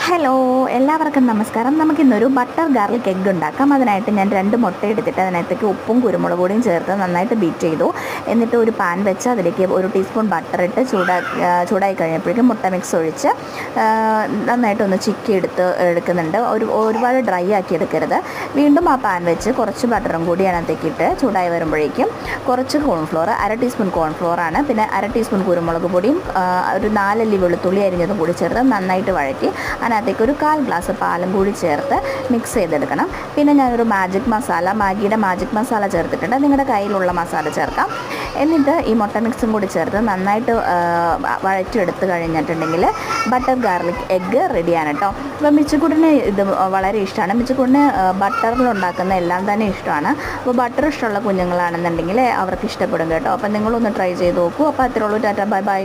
Hello, എല്ലാവർക്കും നമസ്കാരം. നമുക്കിന്നൊരു ബട്ടർ ഗാർലിക് എഗ്ഗ് ഉണ്ടാക്കാം. അതിനായിട്ട് ഞാൻ 2 മുട്ട എടുത്തിട്ട് അതിനകത്തേക്ക് ഉപ്പും കുരുമുളക് പൊടിയും ചേർത്ത് നന്നായിട്ട് ബീറ്റ് ചെയ്തു. എന്നിട്ട് ഒരു പാൻ വെച്ച് അതിലേക്ക് 1 ടീസ്പൂൺ ബട്ടർ ഇട്ട് ചൂടായി കഴിഞ്ഞപ്പോഴേക്കും മുട്ട മിക്സ് ഒഴിച്ച് നന്നായിട്ടൊന്ന് ചിക്കി എടുക്കുന്നുണ്ട്. ഒരുപാട് ഡ്രൈ ആക്കി എടുക്കരുത്. വീണ്ടും ആ പാൻ വെച്ച് കുറച്ച് ബട്ടറും കൂടി അതിനകത്തേക്ക് ഇട്ട് ചൂടായി വരുമ്പോഴേക്കും കുറച്ച് കോൺഫ്ലോർ, 1/2 ടീസ്പൂൺ കോൺഫ്ലോറാണ്, പിന്നെ 1/2 ടീസ്പൂൺ കുരുമുളക് പൊടിയും ഒരു 4 അല്ലി വെളുത്തുള്ളി അരിഞ്ഞതും കൂടി ചേർത്ത് നന്നായിട്ട് വഴറ്റി അതിനകത്തേക്ക് ഒരു 1/4 ഗ്ലാസ് പാലും കൂടി ചേർത്ത് മിക്സ് ചെയ്തെടുക്കണം. പിന്നെ ഞാനൊരു മാഗിയുടെ മാജിക് മസാല ചേർത്തിട്ടുണ്ട്. നിങ്ങളുടെ കയ്യിലുള്ള മസാല ചേർക്കാം. എന്നിട്ട് ഈ മുട്ട മിക്സും കൂടി ചേർത്ത് നന്നായിട്ട് വഴറ്റിയെടുത്ത് കഴിഞ്ഞിട്ടുണ്ടെങ്കിൽ ബട്ടർ ഗാർലിക് എഗ്ഗ് റെഡിയാണ് കേട്ടോ. അപ്പോൾ മിച്ചുക്കുട്ടിന് ഇത് വളരെ ഇഷ്ടമാണ്. മിച്ചുക്കുട്ടിന് ബട്ടറിലുണ്ടാക്കുന്ന എല്ലാം തന്നെ ഇഷ്ടമാണ്. അപ്പോൾ ബട്ടർ ഇഷ്ടമുള്ള കുഞ്ഞുങ്ങളാണെന്നുണ്ടെങ്കിൽ അവർക്ക് ഇഷ്ടപ്പെടും കേട്ടോ. അപ്പോൾ നിങ്ങളൊന്ന് ട്രൈ ചെയ്ത് നോക്കൂ. അപ്പോൾ അത്രേ ഉള്ളൂ. Tata, bye bye.